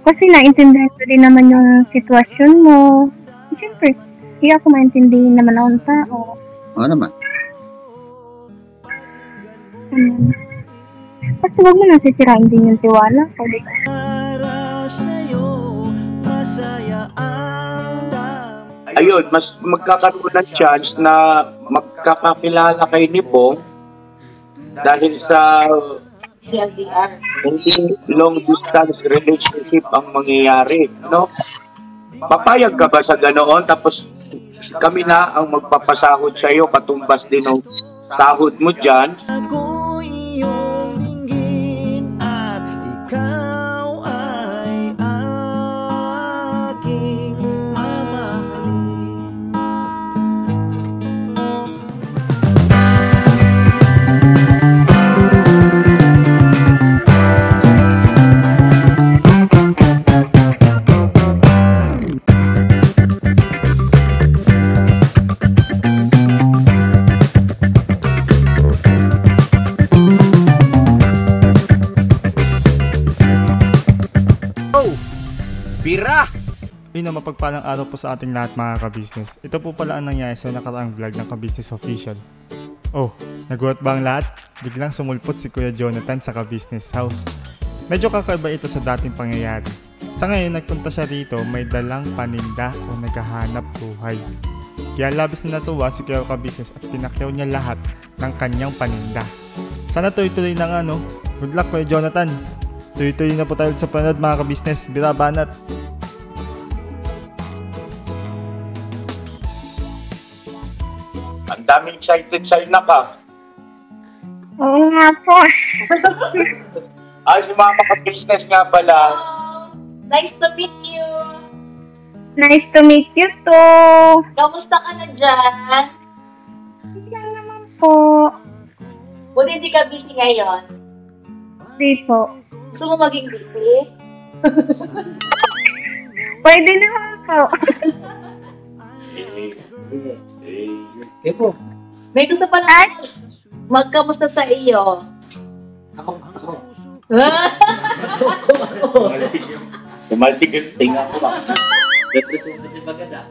Kasi naintindihan ko din naman yung sitwasyon mo. Siyempre, hindi ako maintindihin naman akong tao. Oo naman. Kasi huwag mo nang sisirain din yung tiwala ko. Ayun, mas magkakaroon ng chance na magkakakilala kayo ni Bong dahil sa hindi long distance relationship ang mangyayari, no? Papayag ka ba sa ganoon? Tapos kami na ang magpapasahod sa iyo, katumbas din ng sahod mo dyan. Bira! Yun ang mapagpalang araw po sa ating lahat mga ka-business. Ito po pala ang nangyari sa nakaraang vlog ng ka-business official. Oh, nagulat ba ang lahat? Biglang sumulpot si Kuya Jonathan sa ka-business house. Medyo kakaiba ito sa dating pangyayari. Sa ngayon, nagpunta siya rito may dalang paninda o naghahanap buhay. Kaya labis na natuwa si Kuya ka-business at pinakyaw niya lahat ng kanyang paninda. Sana tuloy-tuloy na nga no. Good luck Kuya Jonathan. Tuloy-tuloy na po tayo sa panood mga ka-business. Bira banat! Ang daming excited sa'yo na ka. Oo nga po. Ay, si mga ka-business nga pala. Nice to meet you. Nice to meet you too. Kamusta ka na dyan? Hindi lang naman po. Buti hindi ka busy ngayon. Hindi po. Gusto mo maging busy? Pwede naman po. Eko, May gusto pala magkamusta sa iyo. ako. Tumalsik yung tinga ko ba? Representative maganda.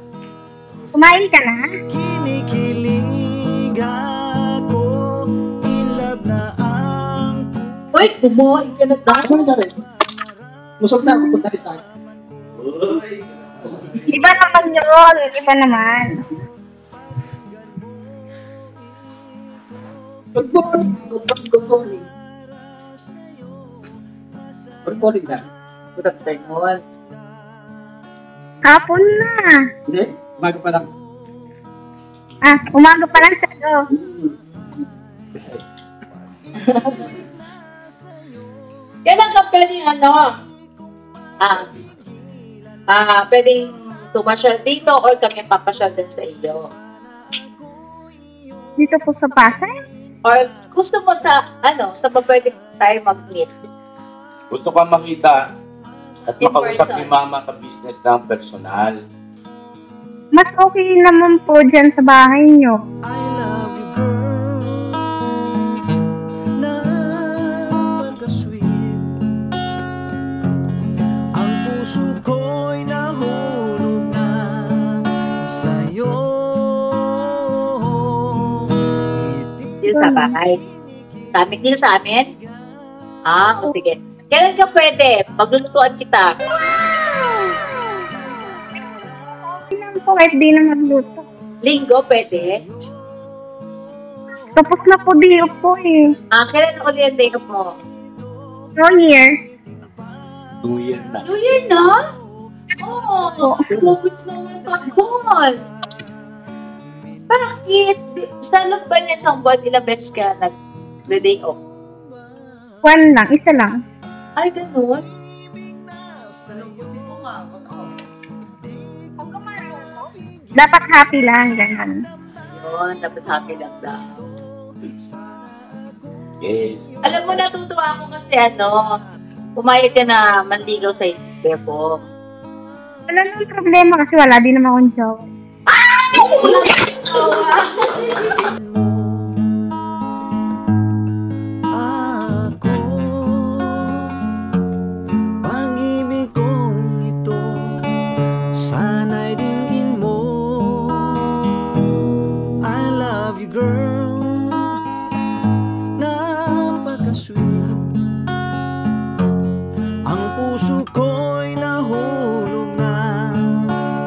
Kumain ka na? Kinikilig ako, in love na ang Uy, kumain ka na tayo. Ano na rin? Musog na ako punta rin tayo. Iba naman yun. Iba naman. Good morning. Good morning. Good morning na. Good afternoon. Hapon na. Hindi? Umaga pa lang. Umaga pa lang sa'yo. Kailan ka pwedeng pwedeng tumasyal dito or kami papasyal din sa iyo? Dito po sa Pasay? Or gusto mo sa pa pwede tayo mag-meet? Gusto ka makita at In makausap person. ni Mama ka-business ng personal. Mas okay naman po dyan sa bahay nyo. I love you girl, napaka-sweet. Ang puso ko'y nahulog na sa'yo. Dito sa bahay. Dito sa amin? O sige. Kailan ka pwede? Maglulutuan kita. Okay lang po, kahit di na magluto. Linggo, pwede? Tapos na po di po eh. Kailan uli ang day off mo? New Year. 2 year na. New Year na? Lugod naman tagal. Bakit? Sa loob ba niya isang buwan, ilang beses ka nag-day off? One lang, isa lang. Ay, ganun? Dapat happy lang, ganun. Yun, dapat happy lang daw. Yes. Alam mo, natutuwa ako kasi pumayag ka na manligaw sa isip ko. Wala nang problema kasi wala din naman akong job. Ako, pag-ibig ko puso ko'y nahulog na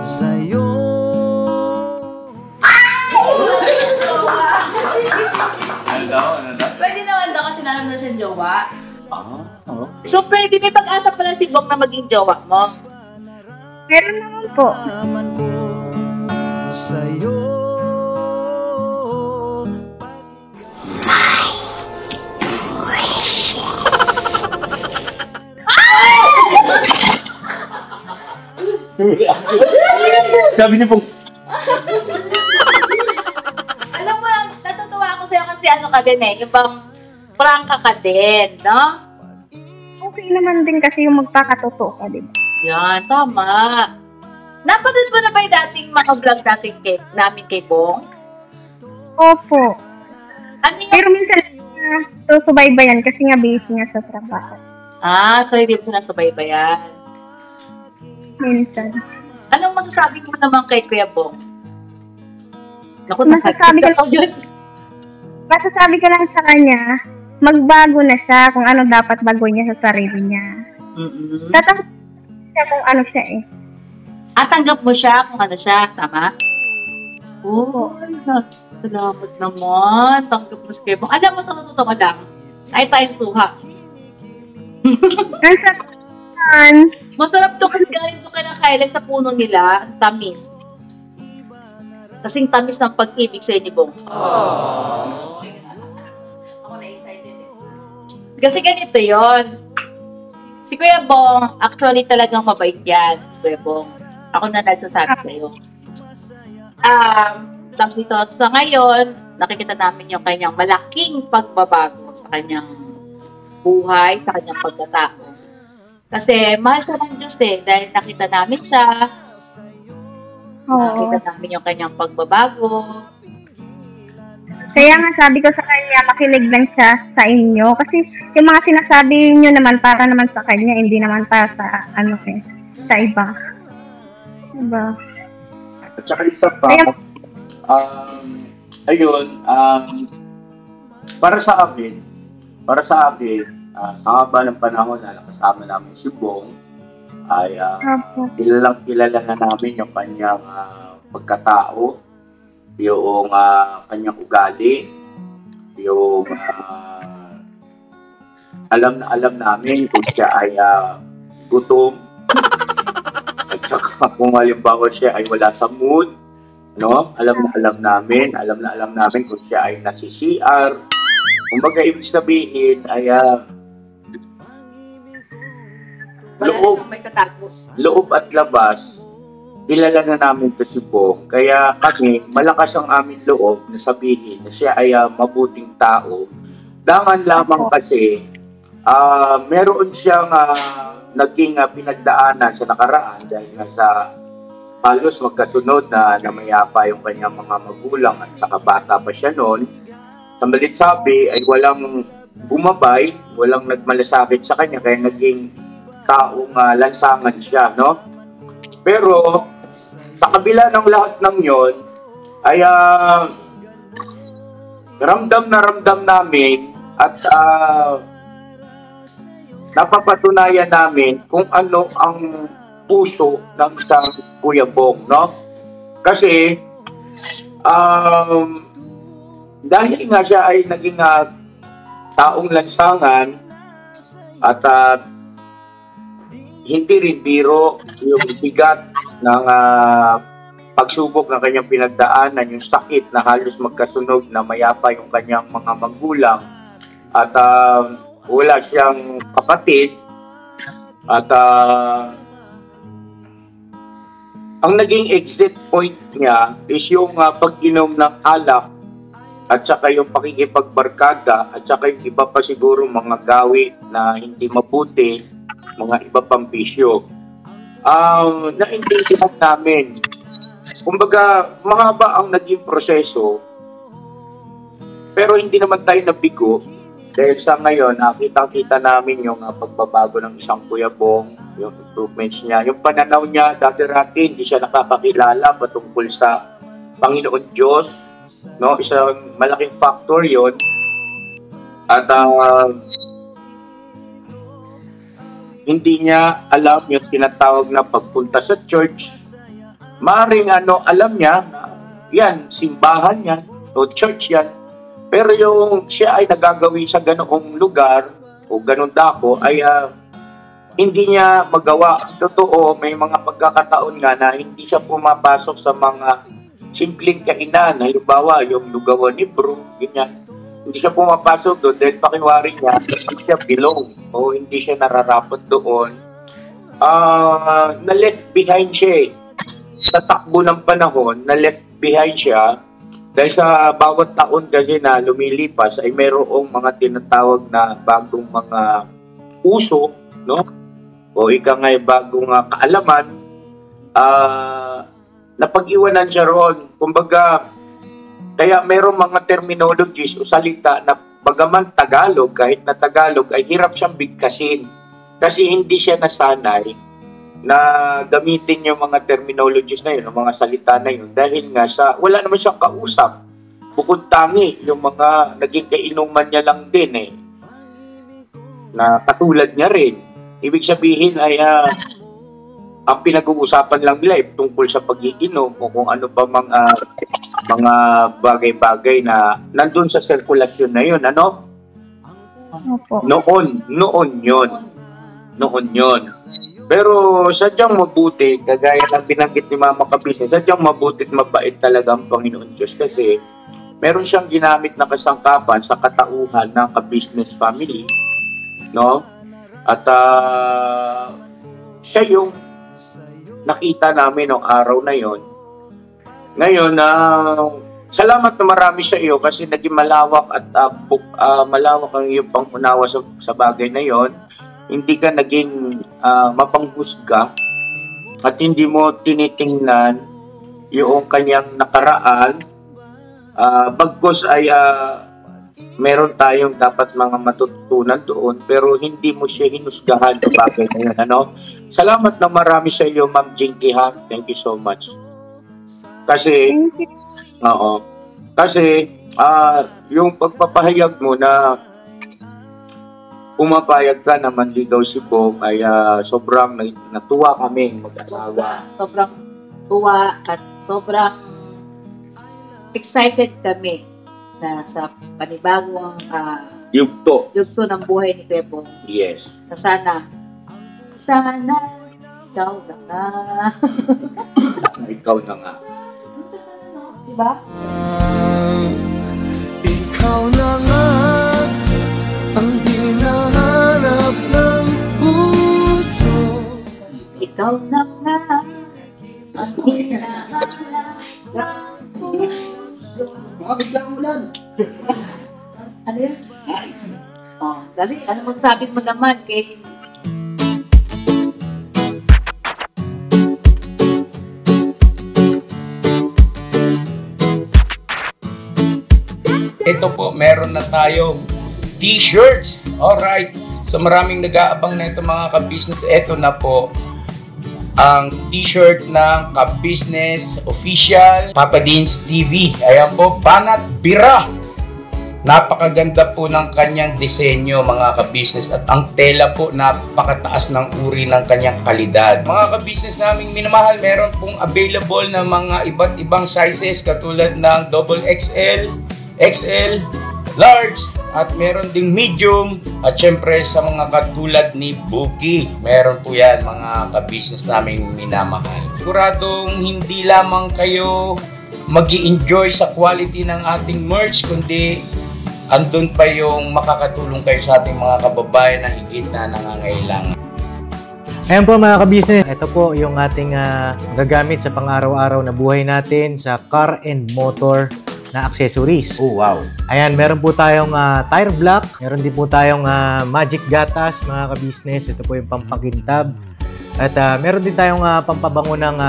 sa'yo. Ano daw? Pwede naman daw kasi nalam na siyang jowa. Oo. So, pwede may pag-asa pala si Bong na maging jowa mo. Meron naman po. Naman ko sa'yo. Sabi niyo po, Alam mo lang, natutuwa ako sa'yo kasi ano ka din yung bang prangka ka din, no? Okay naman din kasi yung magpakatotoo ka, di ba? Yan, tama. Napanood mo na ba yung dating mga vlog namin kay Bong? Opo. Ano yung... Pero minsan, susubaybayan kasi nga busy nga sa trabaho. So hindi mo na subaybayan. Minsan. Anong masasabi mo naman kay Kuya Bong? Naku, Masasabi ko yun. Masasabi ko lang sa kanya, magbago na siya kung ano dapat bago niya sa sarili niya. Mm-mm. Tatanggap siya kung ano siya eh. Tanggap mo siya kung ano siya, tama? Oo. Salamat naman. Tanggap mo si Kuya Bong. Alam mo, sa totoo lang, ay tayong suha. Nasa Masarap to kasi galing to kay Kylie sa puno nila, ang tamis. Kasing tamis ng pag-ibig sa ni Bong. Ako na-excited eh. Kasi ganito yon. Si Kuya Bong, actually talagang mabait yan. Si Kuya Bong. Ako na nagsasabi sa'yo. Dito sa ngayon, nakikita namin yung kanyang malaking pagbabago sa kanyang buhay, sa kanyang pagkatao. Kasi mahal siya ng Diyos dahil nakita namin siya. Nakita namin yung kanyang pagbabago. Kaya nga sabi ko sa kanya, makinig lang siya sa inyo. Kasi yung mga sinasabi niyo naman para naman sa kanya, hindi naman para sa sa iba. Diba? at saka isa pa, para sa akin, sa haba ng panahon na nakasama namin si Bong, ay kilala na namin yung kanyang pagkatao, yung kanyang ugali, yung alam namin kung siya ay gutom, at saka kung halimbawa siya ay wala sa mood, no? Alam namin kung siya ay nasi-CR. Kumbaga ibig sabihin ay loob at labas, kilala na namin to si Bong. Kaya kami, malakas ang aming loob na sabihin na siya ay mabuting tao. Dangan lamang kasi, meron siyang naging pinagdaanan sa nakaraan dahil nga sa halos magkasunod na namayapa yung kanyang mga magulang at saka bata pa siya noon. Tambalit sabi ay walang bumabay, walang nagmalasakit sa kanya kaya naging taong lansangan siya, no? Pero sa kabila ng lahat ng yon ay ramdam namin at napapatunayan namin kung ano ang puso ng isang Kuya Bong, no? Kasi dahil nga siya ay naging taong lansangan at hindi rin biro yung bigat ng pagsubok ng kanyang pinagdaanan, yung sakit na halos magkasunog na mayapa yung kanyang mga magulang at wala siyang kapatid at ang naging exit point niya is yung pag-inom ng alak at saka yung pakikipagbarkada at saka yung iba pa siguro mga gawi na hindi mabuti, mga iba pang bisyo. Naintindihan namin. Kumbaga, mahaba ang naging proseso pero hindi naman tayo nabigo dahil sa ngayon, nakita-kita namin yung pagbabago ng isang Kuya Bong, yung improvements niya. Yung pananaw niya, dati-rati, hindi siya nakakakilala patungkol sa Panginoon Diyos. No? Isang malaking factor yon. At hindi niya alam yung tinatawag na pagpunta sa church. Maaring alam niya, yan, simbahan yan, o church yan. Pero yung siya ay nagagawi sa ganoong lugar, o ganong dako, ay hindi niya magawa. Totoo, may mga pagkakataon nga na hindi siya pumapasok sa mga simpleng kainan. Halimbawa, yung lugawan ni Bro, ganyan. Hindi siya pumapasok doon dahil pakiwari niya, hindi siya belong o hindi siya nararapat doon. Na-left behind siya eh. Sa takbo ng panahon, na-left behind siya dahil sa bawat taon kasi na lumilipas ay mayroong mga tinatawag na bagong mga uso, no? O ika nga'y bagong kaalaman, napag-iwanan siya roon. Kumbaga, kaya mayroong mga terminologies o salita na bagaman Tagalog, kahit na Tagalog, ay hirap siyang bigkasin. Kasi hindi siya nasanay na gamitin yung mga terminologies na yun, yung mga salita na yun. Dahil nga wala naman siyang kausap. Bukod tangi, yung mga naging kainuman niya lang din eh. Na katulad niya rin. Ibig sabihin ay ang pinag-uusapan lang nila ay tungkol sa pag-iinom o kung ano pa mga bagay-bagay na nandun sa sirkulasyon na yun, ano? Opo. Noon yun. Pero sadyang mabuti, kagaya ng binanggit ni Mama Kabisnes, sadyang mabuti at mabait talaga ang Panginoon Diyos kasi meron siyang ginamit na kasangkapan sa katauhan ng Kabisnes family, no? At siya yung nakita namin noong araw na yon. Ngayon, salamat na marami sa iyo kasi naging malawak at malawak ang iyong pangunawa sa bagay na yon. Hindi ka naging mapanghusga at hindi mo tinitingnan yung kanyang nakaraan. Bagkus ay meron tayong dapat mga matutunan doon pero hindi mo siya hinusgahan sa bagay na yun. Salamat na marami sa iyo, Ma'am Jinky ha. Thank you so much. Kasi, yung pagpapahayag mo na pumapayag ka na manligaw si Bong ay sobrang natuwa kami mag-asawa. Sobrang tuwa at sobrang excited kami na sa panibagong yugto ng buhay ni Kuya Bong. Yes. Na sana ikaw na nga. Ikaw na nga. Diba? Ikaw na nga ang hinahanap ng puso. Ikaw na nga ang hinahanap ng puso. Biglang ulan. Ano yan? Dali, ano mo sabi mo naman kay... Ito po, meron na tayong t-shirts. Alright. So maraming nag-aabang na ito mga ka-business. Ito na po ang t-shirt ng Ka-Business Official Papa Deans TV. Ayan po, Banat Bira. Napakaganda po ng kanyang disenyo mga ka-business at ang tela po napakataas ng uri ng kanyang kalidad. Mga ka-business naming minamahal, meron pong available na mga iba't ibang sizes katulad ng XXL, XL, large, at meron ding medium at syempre sa mga katulad ni Buki. Meron po yan mga ka-business naming minamahal. Siguradong hindi lamang kayo mag-i-enjoy sa quality ng ating merch kundi andun pa yung makakatulong kayo sa ating mga kababayan na higit na nangangailangan. Ayan po mga ka-business, ito po yung ating gagamit sa pang-araw-araw na buhay natin sa car and motor na accessories. Oh, wow. Ayan, meron po tayong tire block, meron din po tayong magic gatas mga ka-business. Ito po yung pampakintab. At meron din tayong pampabango ng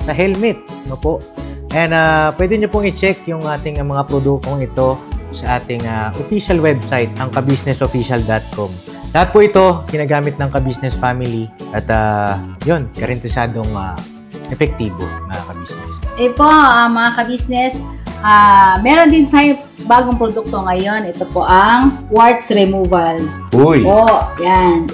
sa helmet, no po. And pwede nyo pong i-check yung ating mga produktong ito sa ating official website, ang kabusinessofficial.com. Lahat po ito ginagamit ng Ka-Business family at yun, karentesadong epektibo mga ka-business. Po mga ka-business, meron din tayo bagong produkto ngayon. Ito po ang quartz removal. Uy! Po, yan.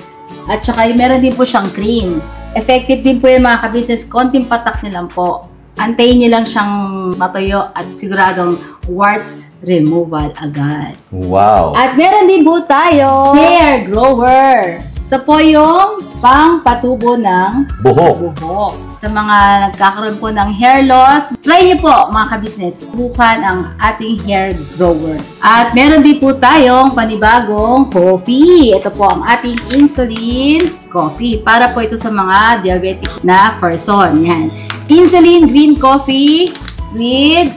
At saka meron din po siyang cream. Effective din po yung mga ka-business. Konting patak nyo lang po. Antayin nyo lang siyang matuyo at siguradong warts removal agad. Wow! At meron din po tayo hair grower. Ito po yung pang-patubo ng Buhok. Sa mga nagkakaroon po ng hair loss, try nyo po mga ka-business. Subukan ang ating hair grower. At meron din po tayong panibagong coffee. Ito po ang ating insulin coffee. Para po ito sa mga diabetic na person. Yan. Insulin green coffee with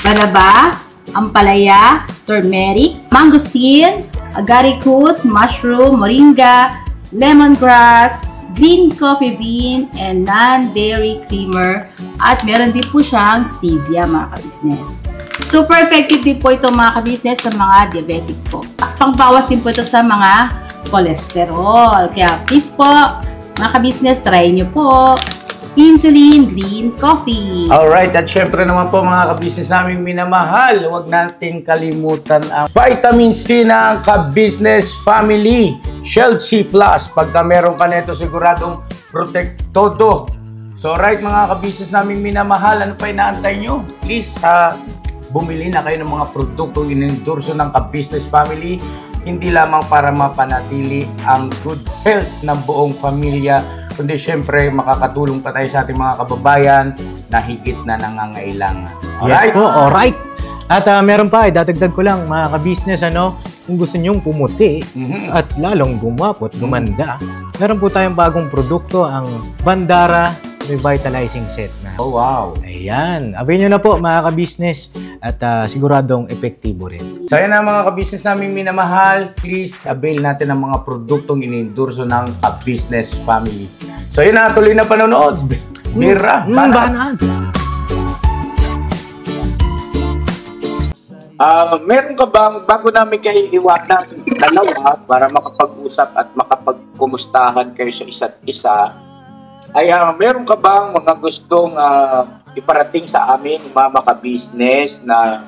banaba, ampalaya, turmeric, mangosteen, agaricus, mushroom, moringa, lemongrass, green coffee bean, and non-dairy creamer. At meron din po siyang stevia mga ka-business. Super effective din po ito mga ka-business sa mga diabetic po. Pangbawas din po ito sa mga cholesterol. Kaya please po mga ka-business, try nyo po insulin green coffee. Alright, at syempre naman po mga ka-business naming minamahal, huwag natin kalimutan ang vitamin C ng ka-business family, Shield C+. Pagka meron ka nito, siguradong protect todo. So alright mga ka-business naming minamahal, ano pa inaantay nyo? Please, bumili na kayo ng mga produktong inendorso ng ka-business family, hindi lamang para mapanatili ang good health ng buong pamilya, kundi syempre makakatulong pa tayo sa ating mga kababayan na higit na nangangailangan. Alright? Yes po, alright. At meron pa, dadagdag ko lang mga ka-business, kung gusto nyong pumuti at lalong gumapot, gumanda, meron po tayong bagong produkto, ang Bandara Revitalizing Set na. Oh, wow. Ayan. Abay nyo na po mga ka-business at siguradong epektibo rin. So yan na mga ka-business naming minamahal, please avail natin ang mga produktong inendorso ng ka-business family. So yun na, tuloy na panonood. Bira, banag. Meron ka bang, bago namin kayo iwanan dalawa para makapag-usap at makapagkumustahan kayo sa isa't isa, ay meron ka bang mga gustong iparating sa amin, mga ka-business, na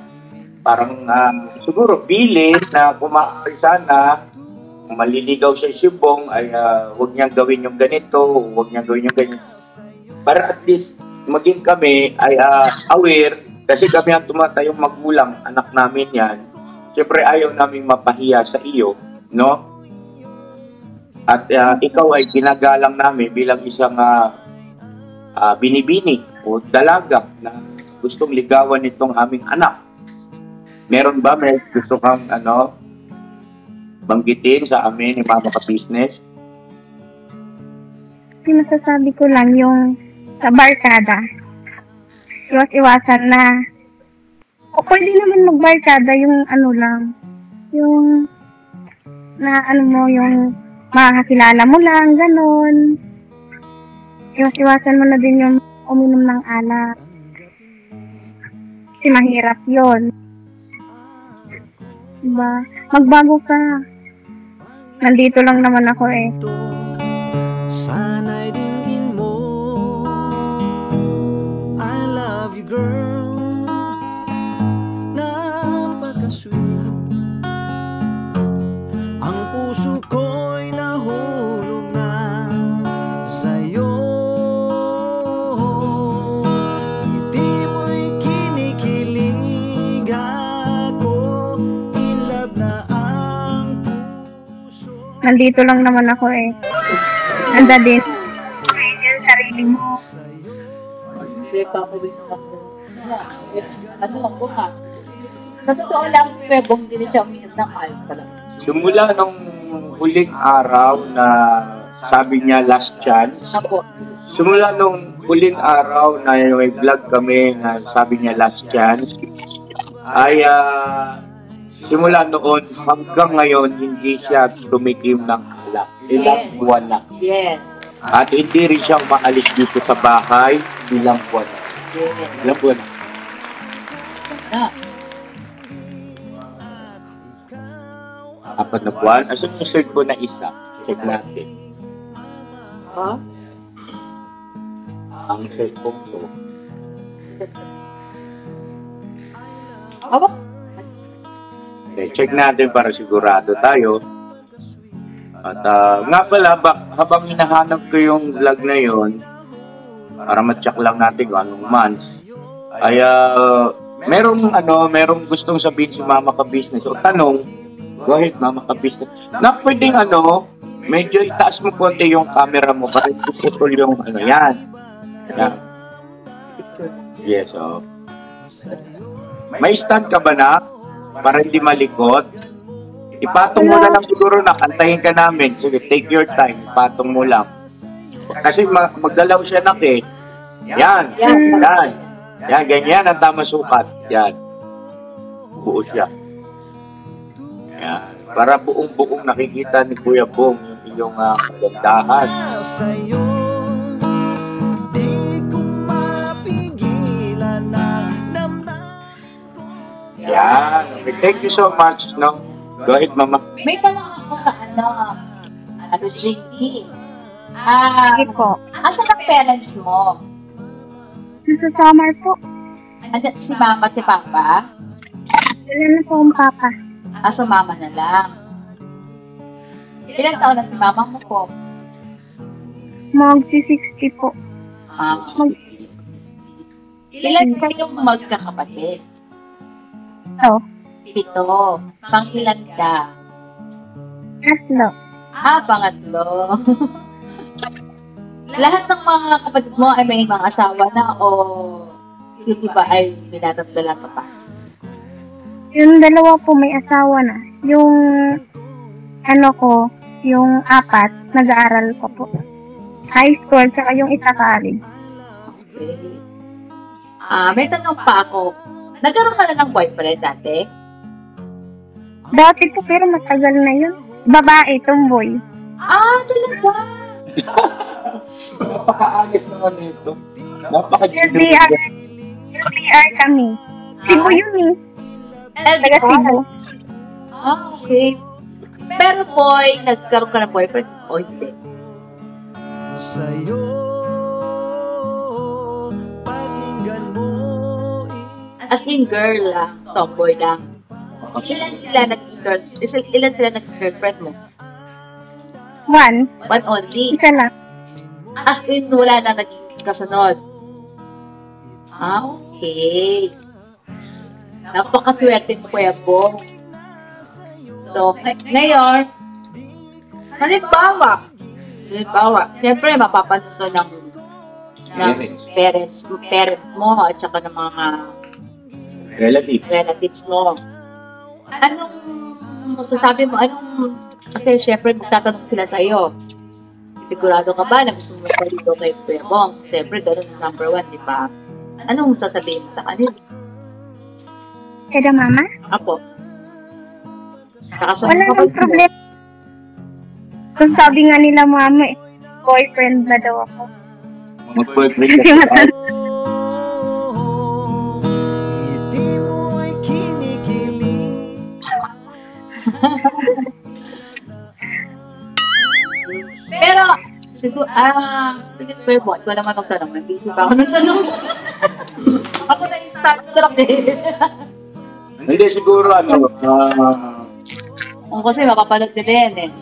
parang siguro bilin na kumakain sana, maliligaw sa isibong, ay huwag niyang gawin yung ganito, huwag niyang gawin yung ganito. Para at least maging kami ay aware, kasi kami ang tumatayong magulang, anak namin yan. Siyempre ayaw namin mapahiya sa iyo, no? At ikaw ay ginagalang namin bilang isang binibini o dalaga na gustong ligawan nitong aming anak. Meron ba may gusto kang banggitin sa amin ni Mama Ka-Business? Masasabi ko lang yung sa barkada. Iwas-iwasan na. O pwede naman magbarkada yung yung yung makakakilala mo lang, ganon. Iwas-iwasan mo na din yung uminom ng alak. Kasi mahirap yun. Diba? Magbago ka. Nandito lang naman ako eh. Sana'y dinggin mo, I love you girl, napaka-sweet. Ang puso ko'y nahulog na sa'yo. Ngiti mo'y kinikilig ako, in love na ang puso. Nandito lang naman ako eh. Handa din. Yung sarili mo. Hindi pa ako sa kapatid. Ano lang po ha? Sa totoo lang, si Pebong hindi siya uminom ng alcohol talaga. Simula nung huling araw na sabi niya last chance, simula nung huling araw na may vlog kami na sabi niya last chance, ay simula noon hanggang ngayon hindi siya tumikim ng alak. Ilang buwan na. Yes. At hindi rin siya umaalis dito sa bahay ilang buwan na. Ilang buwan na. Apat na buwan. Asan yung search ko na isa? Check natin. Ang search ko to. Okay, check natin para sigurado tayo. At nga pala, habang hinahanap ko yung vlog na yon, para ma-check lang natin kung anong months, ay merong gustong sabihin si Mama Ka Business. O tanong, go ahead Mama Ka Business. Na pwedeng medyo itaas mo konti yung camera mo para iputol yung yan. Yan. Yes, so. May stand ka ba na? Para hindi malikot? Ipatong mo na lang siguro na, antayin ka namin. Sige, take your time. Ipatong mo lang. Kasi magdalaw siya Yan. Yan, ganyan ang tama sukat. Yan. Buo siya. Yan. Para buong-buong nakikita ni Kuya Bong yung kagandahan. Sa'yo, di ko mapigilan ang damdamin. Yan. Okay, thank you so much, no? Go ahead, Mama. May tanong ako na JT. Sige po. Asan ang parents mo? Sa summer po. Andiyan si Mama at si Papa? Wala na po ang papa. Mama na lang. Ilang taon na si Mama mo po? Magsi-60 po. Ilan kayong magkakapatid? 7. Pang-ilan ka? 3. Pangatlo. Lahat ng mga kapatid mo ay may mga asawa na o yung iba ay binatatala ka pa? Yung 2 po may asawa na. Yung yung 4, nag-aaral ko po. High school, saka yung isa college. Okay. May tanong pa ako. Nagkaroon ka na ng boyfriend dati? Dati po, pero matagal na yun. Babae, tomboy. Talaga? Napaka-agis naman nito. Napaka-judo. LDR kami. Cebu yun eh. Taga Cebu. Okay. Pero boy, nagkaroon ka ng boyfriend o hindi? Sa'yo, pakinggan mo. As in girl lang, tomboy lang. Ilan sila nag-girlfriend mo? 1. One only? Isa lang. As in, wala na naging kasunod? Okay. Napakaswerte mo, Kuya Bong. So, ngayon, halimbawa, siyempre, mapapanood to ng parent mo at saka ng mga relatives mo. Anong masasabi mo? Kasi siyempre, magtatanong sila sa iyo. Sigurado ka ba na gusto mo dito kay Kuya Bong? Siyempre, ganun ang number 1, di ba? Anong sasabihin mo sa kanila? Kaya mama? Apo. Wala nang problema. Kung sabi nga nila mama boyfriend na daw ako. Mag-boyfriend Kasi Ngiti mo ay kinikilig. Pero, siguro, tingin ko yung ikaw naman magtanong. Nag-iisip ako ng tanong. Ako na-start ko lang Hindi, siguro Kung kasi mapapanood nila yan eh.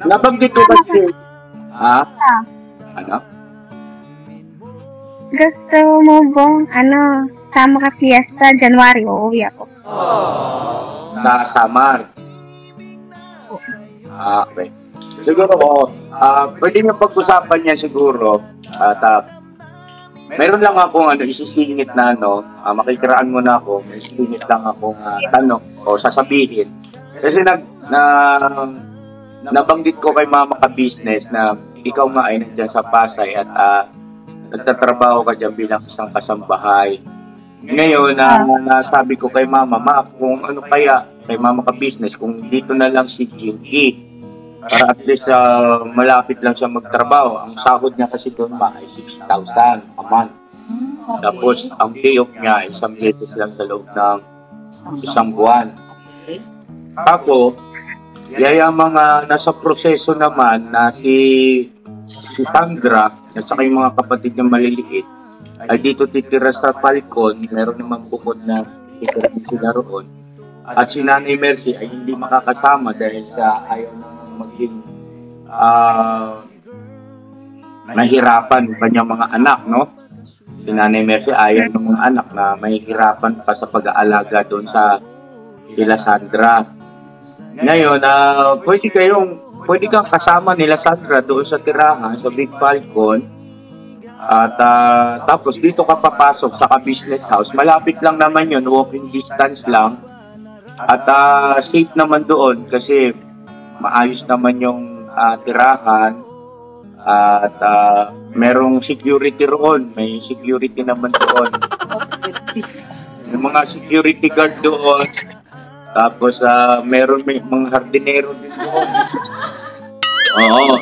Nabanggit ko kasi. Ano? Gusto mo bang, sama ka fiesta, January, uuwi ako. Sa Samar. Okay. Siguro, pwede nyo pag-usapan niya siguro. At meron lang akong isisingit na makikiraan mo na ako, may isisingit lang akong tanong o sasabihin. Kasi nabanggit ko kay Mama Ka Business na ikaw nga ay nandiyan sa Pasay at nagtatrabaho ka dyan bilang isang kasambahay. Ngayon, nasabi ko kay Mama, kung ano kaya kay Mama Ka Business, kung dito na lang si Jinky. Para at least malapit lang siya magtrabaho. Ang sahod niya kasi doon ay 6,000 a month. Okay. Tapos ang day off niya ay isang beses lang sa loob ng isang buwan. Okay. Ako, yung mga nasa proseso naman na si Sandra at saka yung mga kapatid niya maliliit ay dito titira sa Falcon. Meron naman bukod na titira sila roon. At si Nanay Mercy ay hindi makakasama dahil sa ayaw namang maging nahirapan ng kanyang mga anak, no? Si Nanay Mercy ayaw ng mga anak na mahihirapan pa sa pag-aalaga doon sa nila Sandra. Ngayon, pwede kang kasama nila Sandra doon sa tirahan, sa Big Falcon. At tapos dito ka papasok sa ka-business house. Malapit lang naman yun, walking distance lang. At safe naman doon kasi maayos naman yung tirahan. At merong security roon. May security naman doon. May mga security guard doon. Tapos meron may mga hardinero din doon. Oo.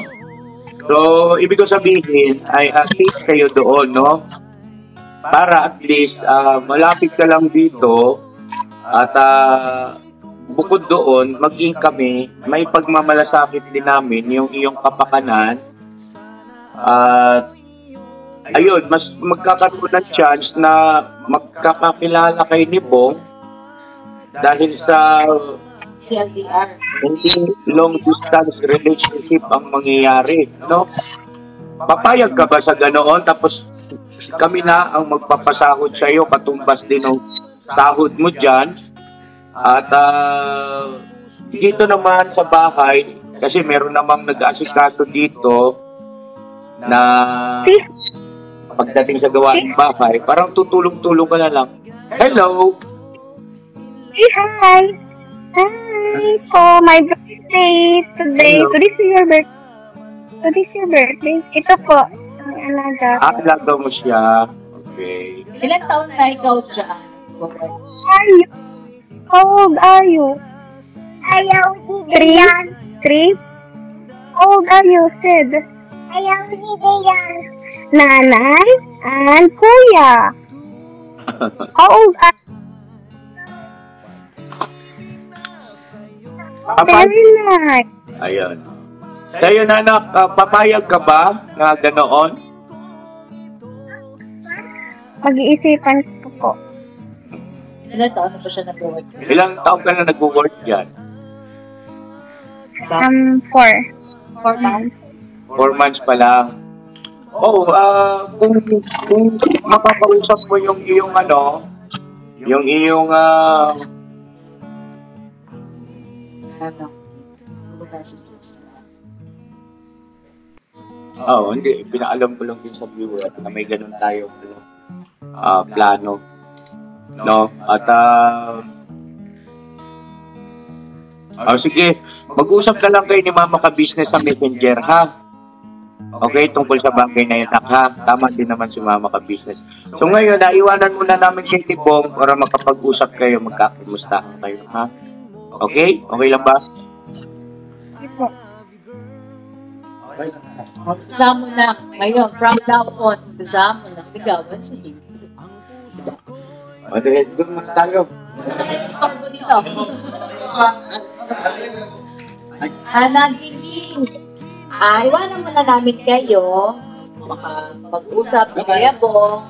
So, ibig ko sabihin ay at least kayo doon, no? Para at least malapit ka lang dito at bukod doon, maging kami, may pagmamalasakit din namin yung iyong kapakanan. At ayun, mas magkakaroon ng chance na magkakakilala kayo ni Bong dahil sa LDR. hindi long distance relationship ang mangyayari, no? Papayag ka ba sa ganoon? Tapos kami na ang magpapasahod sa iyo, katumbas din ng sahod mo dyan. At dito naman sa bahay, kasi meron namang nag-aasikaso dito na pagdating sa gawaing bahay, parang tutulong-tulong ka na lang. Hello! Hi! Hi! Oh, my birthday today. Hello. Today's your birthday. Ito po. Ang alaga ko. Alaga mo siya. Okay. Ilang taon na ikaw dyan? How old are you? Ayaw Three? How old are you, Sid? Ayaw yan. Nanay and Kuya. How old are Very nice. Ayun. Sa'yo na anak, papayag ka ba na ganoon? Mag-iisipan ko po. Ilang taon na ba siya nag-work? Ilang taon ka na nag-work dyan? 4 months. 4 months pa lang. Oh, kung mapapausap mo yung iyong hindi. Pinaalam ko lang din sa viewer na may ganun tayo plano. No? At sige, mag-usap ka lang kayo ni Mama ka-business sa Messenger, ha? Okay, tungkol sa bagay na yun, ha? Tama din naman si Mama ka-business. So ngayon, naiwanan muna namin kay Tibong para makapag-usap kayo, magkakamustahan kayo, ha? Okay? Okay lang ba? Umpisa mo na. Ngayon, from now on, umpisa mo na. Ligawan si Jim. Doon muna tayo. Stop ko dito. Jimmy. Iwanan mo na namin kayo. Makapag-usap ni Kuya Bong.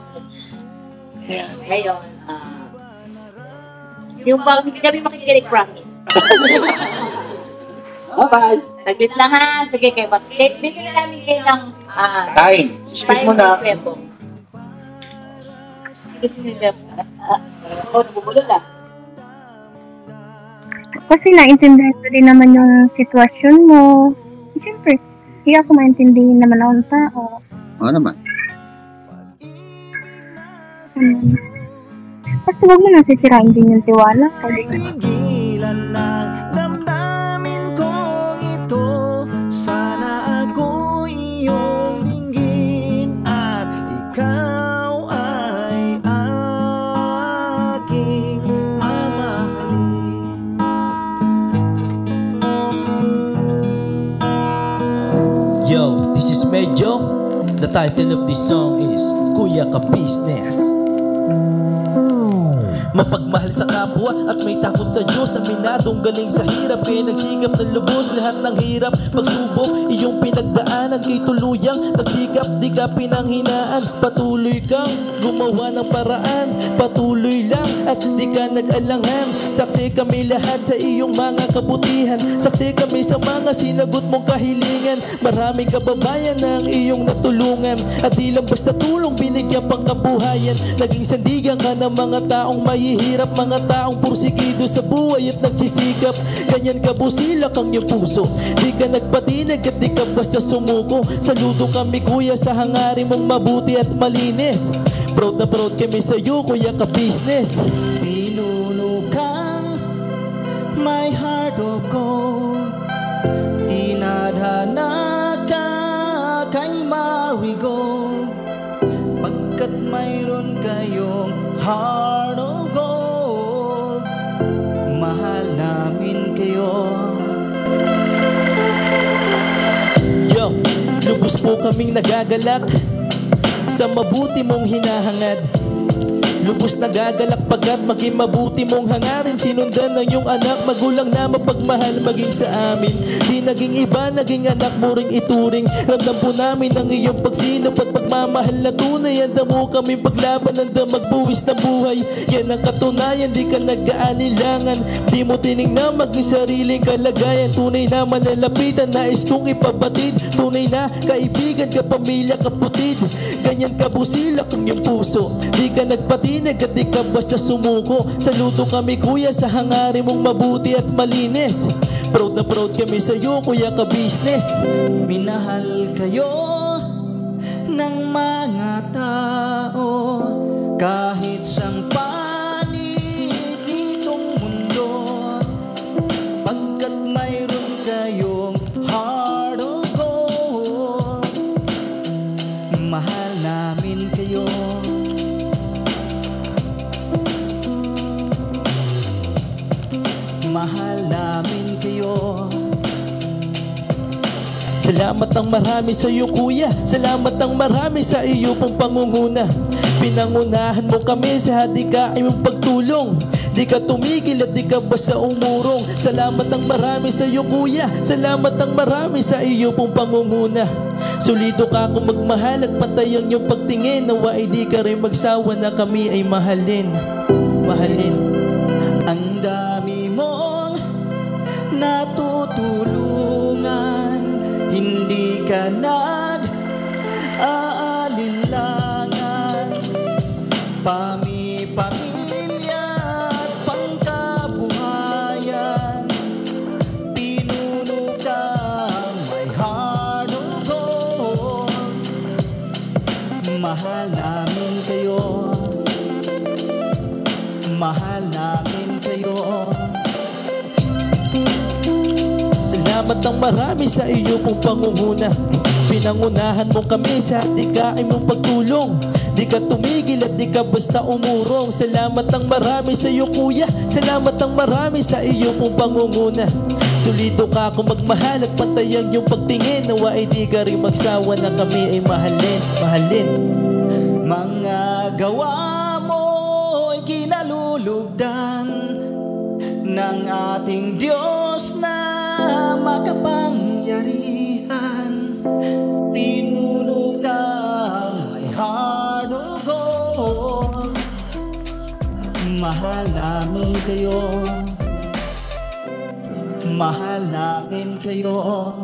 Ngayon, yung parang hindi kami makikinig, promise. Bye-bye. Saglit lang ha. Sige, kayo. Bigyan namin kayo ng time. Excuse mo na. Excuse me, Bebo. Nabubulo lang. Kasi naintindihan ko din naman yung sitwasyon mo. Siyempre, hindi ako maintindihin naman akong tao. Oo naman. Kasi huwag mo nang sisirain din yung tiwala ko. Pigilan ng damdamin kong ito. Sana ako iyong dinggin at ikaw ay aking mamahalin. Yo, this is Medyo. The title of this song is Kuya Ka Business. Mapagmahal sa kapwa at may takot sa Diyos. Aminadong galing sa hirap, kaya nagsikap ng lubos. Lahat ng hirap, pagsubok, iyong pinagdaanan. Kay tuluyang nagsikap, di ka pinanghinaan. Patuloy kang gumawa ng paraan. Patuloy lang at di ka nag-alangan. Saksi kami lahat sa iyong mga kabutihan. Saksi kami sa mga sinagot mong kahilingan. Maraming kababayan na ang iyong natulungan. At di lang basta tulong, binigyan pang kabuhayan. Naging sandigan ka ng mga taong mahihirap, mga taong pursigido sa buhay at nagsisikap. Ganyan ka busilak ang iyong puso. Di ka nagpatinag at di ka basta sumuko. Saludo kami kuya sa hangarin mong mabuti at malinis. Proud na proud kami sa iyo kuya ka-business. Pinunukang my heart of gold, tinadhana ka kay Marigold. Pagkat mayroon kayong heart of gold, mahal namin kayo. Yo, lubos po kaming nagagalak sa mabuti mong hinahangad. Lubos nagagalak pagkat maging mabuti mong hangarin. Sinundan ng iyong anak, magulang na mapagmahal maging sa amin. Di naging iba, naging anak mo ring ituring. Ramdam po namin ang iyong pagsinap at pagmamahal na tunay. Handa mo kaming paglaban, handa magbuwis ng buhay. Yan ang katunayan, di ka nag-aalilangan. Di mo tinignan maging sariling kalagayan. Tunay na manalapitan, nais kong ipabatid. Tunay na kaibigan, kapamilya, kaputid. Ganyan kabusilak ang iyong puso. Di ka nagpatinag at di ka basta sumuko. Saludo kami kuya sa hangarin mong mabuti at malinis. Proud na proud kami sa iyo kuya ka-business. Minahal kayo ng mga tao kahit sang panig nitong mundo. Pagkat mayroon kayong heart of gold, mahal namin kayo. Mahal namin kayo. Salamat ang marami sa iyo kuya. Salamat ang marami sa iyo pong pangunguna. Pinangunahan mo kami sa hadikain mong pagtulong. Di ka tumigil at di ka basta umurong. Salamat ang marami sa iyo kuya. Salamat ang marami sa iyo pong pangunguna. Solido ka kung magmahal at patay ang iyong pagtingin. Nawa ay di ka rin magsawa na kami ay mahalin. Mahalin. Ang dami mong natutulungan, hindi ka nag-aalinlangan. Pamilya at pangkabuhayan, pinuno ka may heart of gold. Mahal namin kayo. Mahal namin kayo. Salamat ang marami sa iyo pong pangunguna. Pinangunahan mo kami sa hadikain mong pagtulong. Di ka tumigil at di ka basta umurong. Salamat ang marami sa iyo kuya. Salamat ang marami sa iyo pong pangunguna. Solido ka kung magmahal at pantay ang iyong pagtingin. Nawa ay di ka rin magsawa na kami ay mahalin. Mahalin. Mga gawa mo'y kinalulugdan ng ating Diyos na makapangyarihan. Pinuno ka may heart of gold. Mahal namin kayo. Mahal namin kayo.